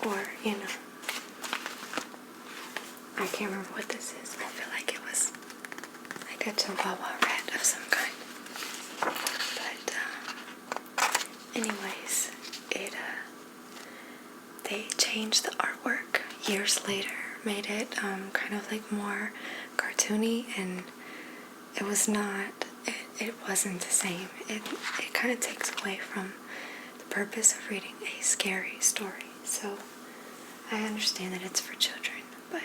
or, I can't remember what this is. I feel like it was like a Chihuahua rat of some kind. But, anyways, they changed the artwork years later, made it kind of like more cartoony, and it wasn't the same. It kind of takes away from the purpose of reading a scary story. So I understand that it's for children, but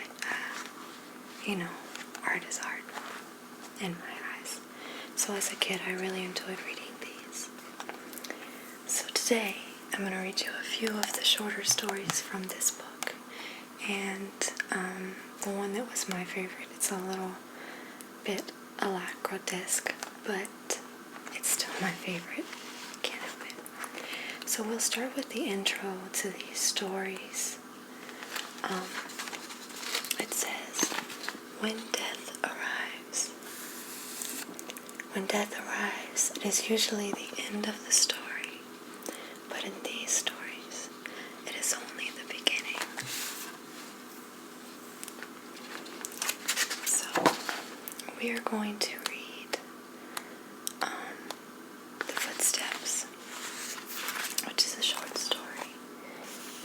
art is art in my eyes. So as a kid, I really enjoyed reading these. So today, I'm going to read you a few of the shorter stories from this book. And the one that was my favorite, it's a lot grotesque, but it's still my favorite. Can't help it. So we'll start with the intro to these stories. It says, When Death Arrives. When death arrives, it is usually the end of the story, but in these stories, it is only the beginning. So, we are going to read The Footsteps, which is a short story.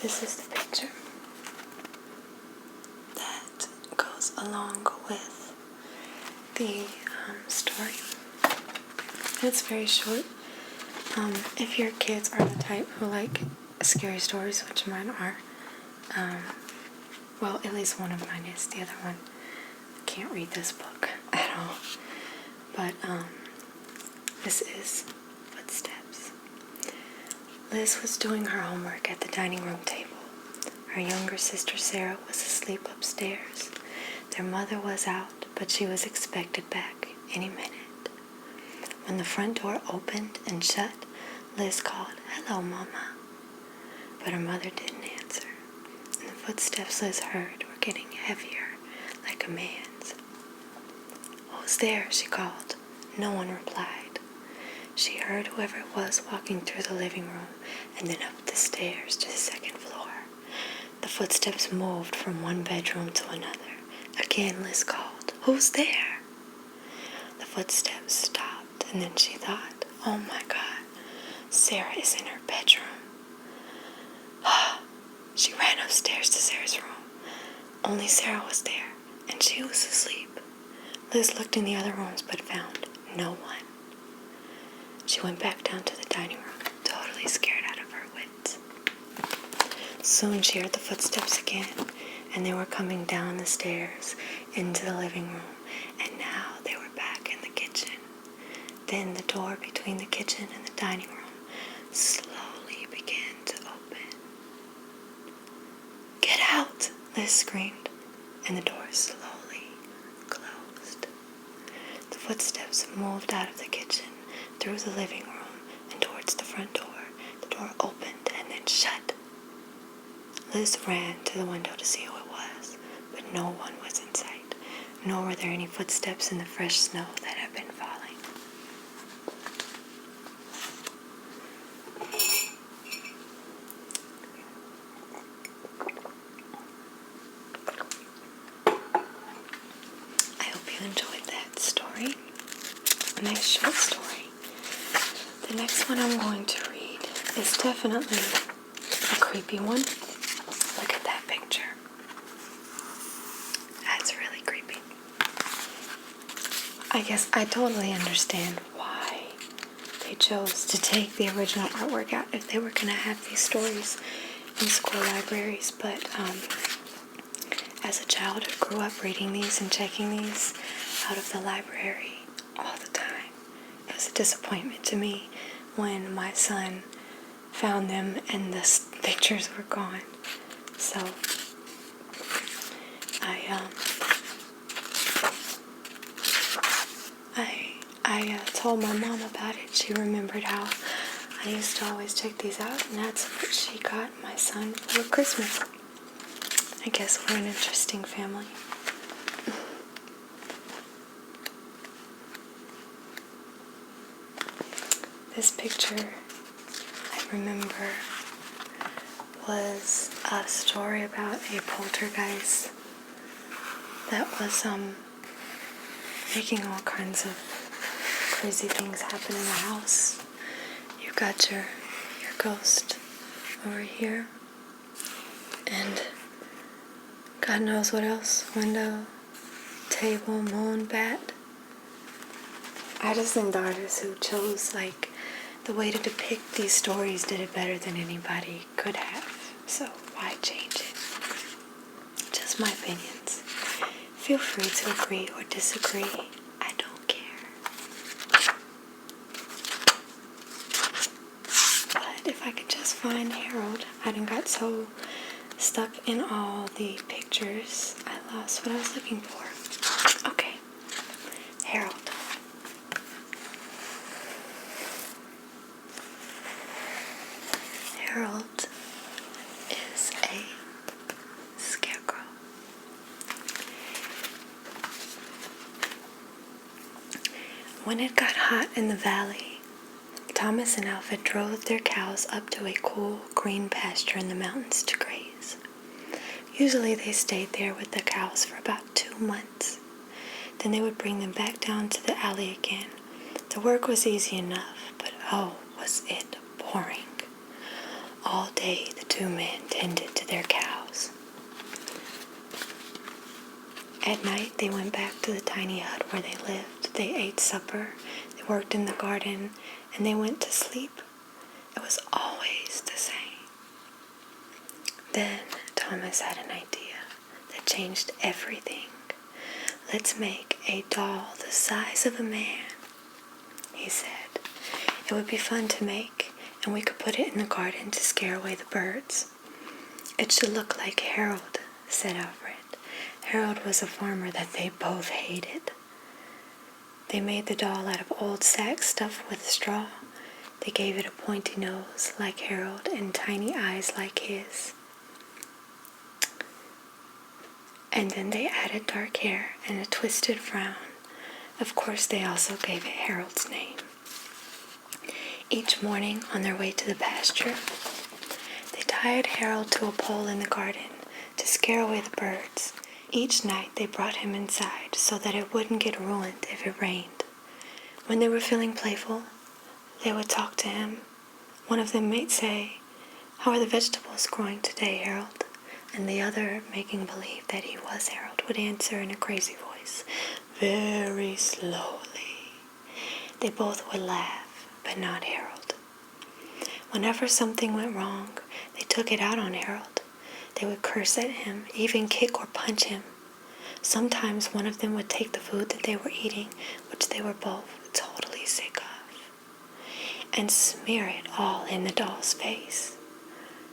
This is the picture that goes along with the story. It's very short. If your kids are the type who like scary stories, which mine are, well, at least one of mine is. The other one, I can't read this book at all. But this is Footsteps. Liz was doing her homework at the dining room table. Her younger sister Sarah was asleep upstairs. Their mother was out, but she was expected back any minute. When the front door opened and shut, Liz called, "Hello, Mama." But her mother didn't answer, and the footsteps Liz heard were getting heavier, like a man's. "Who's there?" she called. No one replied. She heard whoever it was walking through the living room and then up the stairs to the second floor. The footsteps moved from one bedroom to another. Again Liz called, "Who's there?" The footsteps stopped, and then she thought, "Oh my God, Sarah is in her bedroom." She ran upstairs to Sarah's room. Only Sarah was there, and she was asleep. Liz looked in the other rooms but found no one. She went back down to the dining room, totally scared out of her wits. Soon she heard the footsteps again, and they were coming down the stairs into the living room, and now they were back in the kitchen. Then the door between the kitchen and the dining room slowly began to open. "Get out!" Liz screamed, and the door slowly closed. The footsteps moved out of the kitchen, through the living room, and towards the front door. The door opened and then shut. Liz ran to the window to see who it was, but no one was in sight, nor were there any footsteps in the fresh snow that had been falling. I hope you enjoyed that story. A nice short story. The next one I'm going to read is definitely a creepy one. Look at that picture. That's really creepy. I guess I totally understand why they chose to take the original artwork out if they were going to have these stories in school libraries, but as a child who grew up reading these and checking these out of the library all the time, it was a disappointment to me when my son found them and the pictures were gone. So I told my mom about it. She remembered how I used to always check these out, and that's what she got my son for Christmas. I guess we're an interesting family. This picture, I remember was a story about a poltergeist that was making all kinds of crazy things happen in the house. You've got your ghost over here, and God knows what else. Window, table, moon, bat. I just think the artist who chose the way to depict these stories did it better than anybody could have. So why change it? Just my opinions. Feel free to agree or disagree. I don't care. But if I could just find Harold, I done got so stuck in all the pictures, I lost what I was looking for. Okay, Harold. Harold is a scarecrow. When it got hot in the valley, Thomas and Alfred drove their cows up to a cool green pasture in the mountains to graze. Usually they stayed there with the cows for about 2 months. Then they would bring them back down to the alley again. The work was easy enough, but oh, was it boring. All day the 2 men tended to their cows. At night they went back to the tiny hut where they lived. They ate supper, they worked in the garden, and they went to sleep. It was always the same. Then Thomas had an idea that changed everything. Let's make a doll the size of a man, he said. It would be fun to make, and we could put it in the garden to scare away the birds. It should look like Harold, said Alfred. Harold was a farmer that they both hated. They made the doll out of old sacks stuffed with straw. They gave it a pointy nose like Harold and tiny eyes like his. And then they added dark hair and a twisted frown. Of course, they also gave it Harold's name. Each morning, on their way to the pasture, they tied Harold to a pole in the garden to scare away the birds. Each night, they brought him inside so that it wouldn't get ruined if it rained. When they were feeling playful, they would talk to him. One of them might say, "How are the vegetables growing today, Harold?" And the other, making believe that he was Harold, would answer in a crazy voice, very slowly. They both would laugh, but not Harold. Whenever something went wrong, they took it out on Harold. They would curse at him, even kick or punch him. Sometimes one of them would take the food that they were eating, which they were both totally sick of, and smear it all in the doll's face.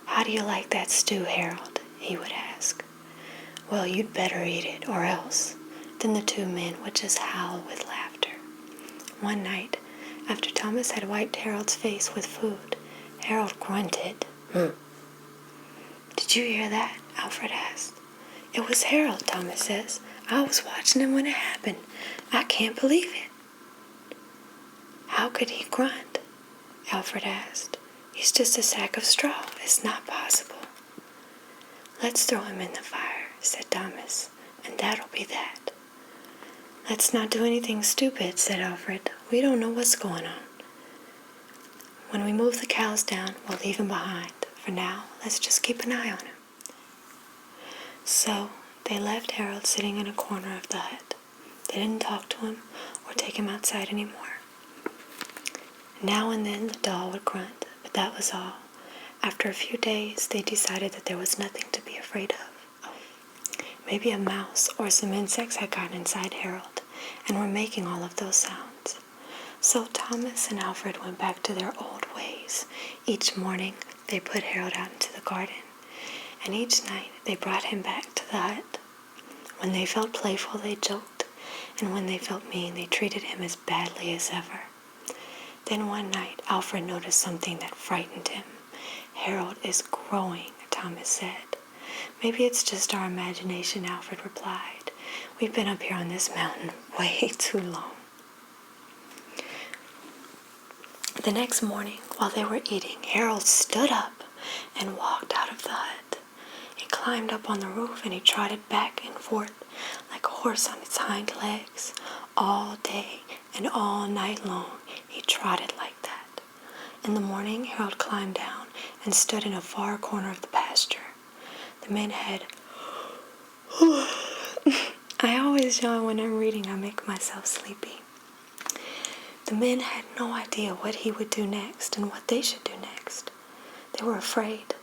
"How do you like that stew, Harold?" he would ask. "Well, you'd better eat it, or else." Then the 2 men would just howl with laughter. One night, after Thomas had wiped Harold's face with food, Harold grunted. "Did you hear that?" Alfred asked. "It was Harold," Thomas says. "I was watching him when it happened. I can't believe it." "How could he grunt?" Alfred asked. "He's just a sack of straw. It's not possible." "Let's throw him in the fire," said Thomas, "and that'll be that." "Let's not do anything stupid," said Alfred. "We don't know what's going on. When we move the cows down, we'll leave him behind. For now, let's just keep an eye on him." So they left Harold sitting in a corner of the hut. They didn't talk to him or take him outside anymore. Now and then the doll would grunt, but that was all. After a few days, they decided that there was nothing to be afraid of. Maybe a mouse or some insects had gotten inside Harold and were making all of those sounds. So Thomas and Alfred went back to their old ways. Each morning, they put Harold out into the garden, and each night they brought him back to the hut. When they felt playful, they joked, and when they felt mean, they treated him as badly as ever. Then one night, Alfred noticed something that frightened him. "Harold is growing," Thomas said. "Maybe it's just our imagination," Alfred replied. "We've been up here on this mountain way too long." The next morning, while they were eating, Harold stood up and walked out of the hut. He climbed up on the roof and he trotted back and forth like a horse on its hind legs. All day and all night long he trotted like that. In the morning, Harold climbed down and stood in a far corner of the pasture. The men had... I always yawn when I'm reading. I make myself sleepy. The men had no idea what he would do next and what they should do next. They were afraid.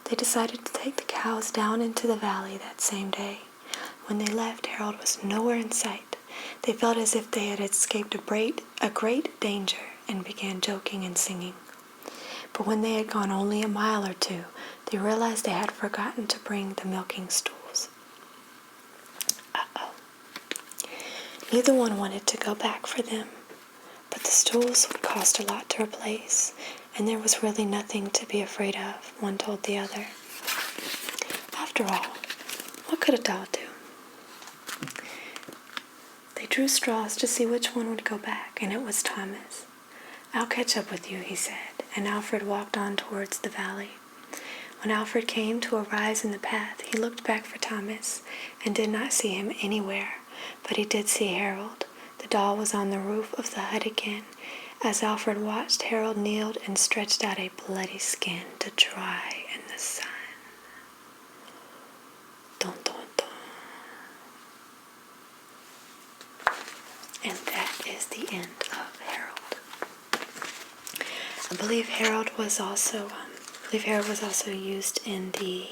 They decided to take the cows down into the valley that same day. When they left, Harold was nowhere in sight. They felt as if they had escaped a great danger and began joking and singing. But when they had gone only a mile or two, they realized they had forgotten to bring the milking stools. Uh-oh. Neither one wanted to go back for them, but the stools would cost a lot to replace, and there was really nothing to be afraid of, one told the other. After all, what could a doll do? They drew straws to see which one would go back, and it was Thomas. "I'll catch up with you," he said, and Alfred walked on towards the valley. When Alfred came to a rise in the path, he looked back for Thomas and did not see him anywhere, but he did see Harold. The doll was on the roof of the hut again. As Alfred watched, Harold kneeled and stretched out a bloody skin to dry in the sun. Dun, dun, dun. And that is the end of Harold. I believe Harold was also used in the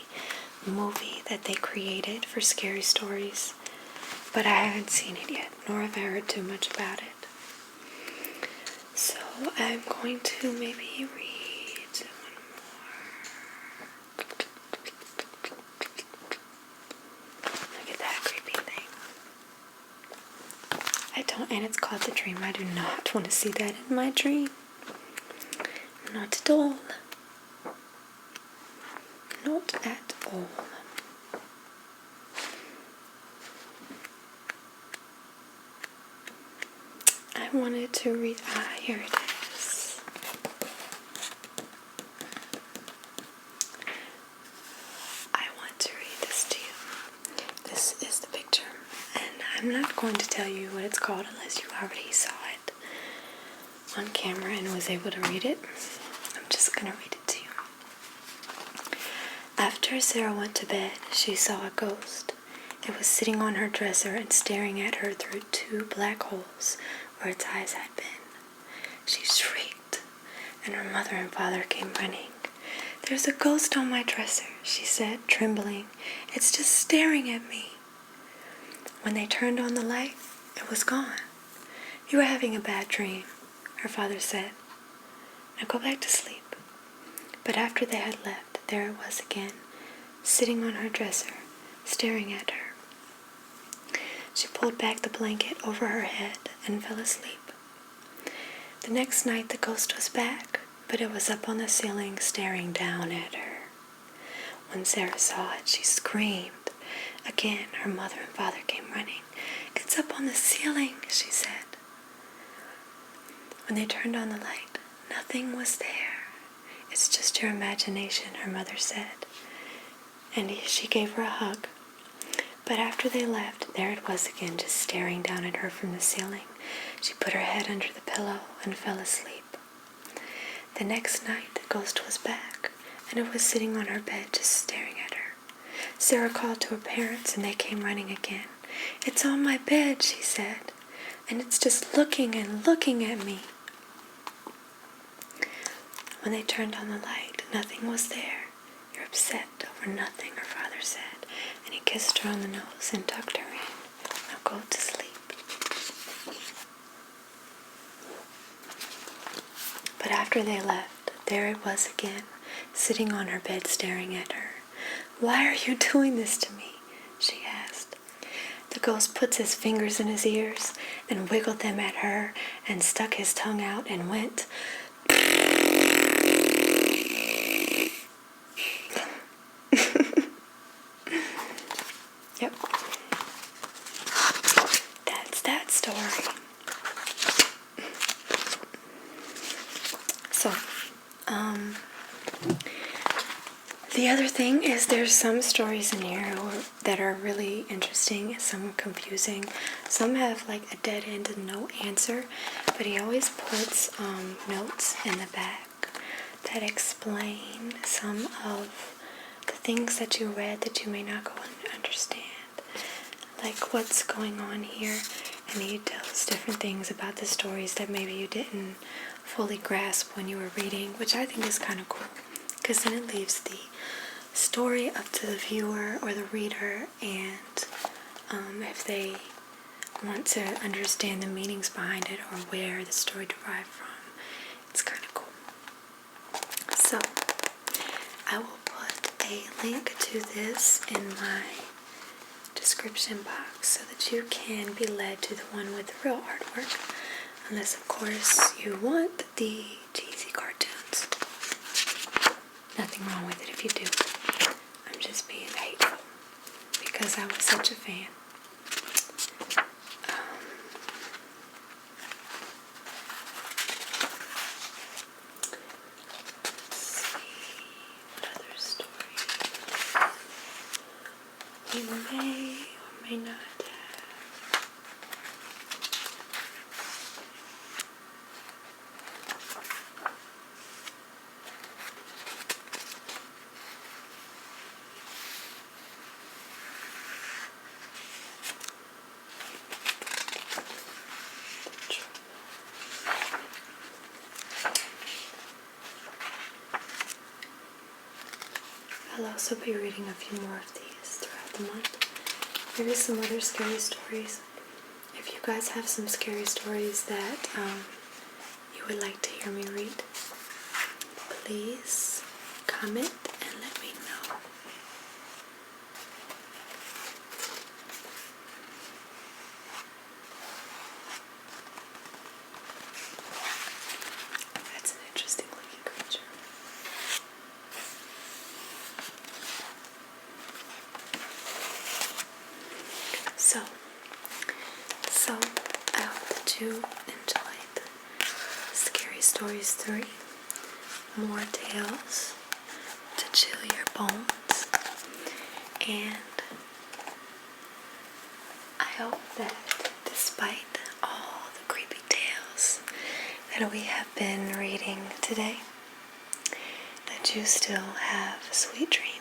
movie that they created for Scary Stories, but I haven't seen it yet, nor have I heard too much about it. So I'm going to maybe read one more. Look at that creepy thing. And it's called The Dream. I do not want to see that in my dream. Not at all. Not at all. I wanted to read, here it is. I want to read this to you. This is the picture, and I'm not going to tell you what it's called unless you already saw it on camera and was able to read it. I'm just going to read it to you. After Sarah went to bed, she saw a ghost. It was sitting on her dresser and staring at her through 2 black holes where its eyes had been. She shrieked, and her mother and father came running. "There's a ghost on my dresser," she said, trembling. "It's just staring at me." When they turned on the light, it was gone. "You were having a bad dream," her father said. "Now go back to sleep." But after they had left, there it was again, sitting on her dresser, staring at her. She pulled back the blanket over her head and fell asleep. The next night the ghost was back, but it was up on the ceiling staring down at her. When Sarah saw it, she screamed. Again, her mother and father came running. "It's up on the ceiling," she said. When they turned on the light, nothing was there. "It's just your imagination," her mother said. And she gave her a hug. But after they left, there it was again, just staring down at her from the ceiling. She put her head under the pillow and fell asleep. The next night, the ghost was back, and it was sitting on her bed, just staring at her. Sarah called to her parents, and they came running again. "It's on my bed," she said, "and it's just looking and looking at me." When they turned on the light, nothing was there. "You're upset over nothing," her father said, and he kissed her on the nose and tucked her in. "Now go to sleep." But after they left, there it was again, sitting on her bed staring at her. "Why are you doing this to me?" she asked. The ghost put his fingers in his ears and wiggled them at her and stuck his tongue out and went... Yep. That's that story. So, The other thing is there's some stories in here that are really interesting, some confusing, some have like a dead end and no answer, but he always puts notes in the back that explain some of the things that you read that you may not go and understand, like what's going on here. And he tells different things about the stories that maybe you didn't fully grasp when you were reading, which I think is kind of cool, because then it leaves the story up to the viewer or the reader, and if they want to understand the meanings behind it or where the story derived from, it's kind of cool. So I will put a link to this in my description box so that you can be led to the one with the real artwork, unless of course you want the cheesy cartoons. Nothing wrong with it if you do. I'm just being hateful because I was such a fan. Let's see what other story we may or may not have. I'll also be reading a few more of these throughout the month. Maybe some other scary stories. If you guys have some scary stories that you would like to hear me read, please comment and let me know. That's an interesting looking creature. So I hope that you enjoyed Scary Stories 3, More Tales to Chill Your Bones, and I hope that despite all the creepy tales that we have been reading today, that you still have sweet dreams.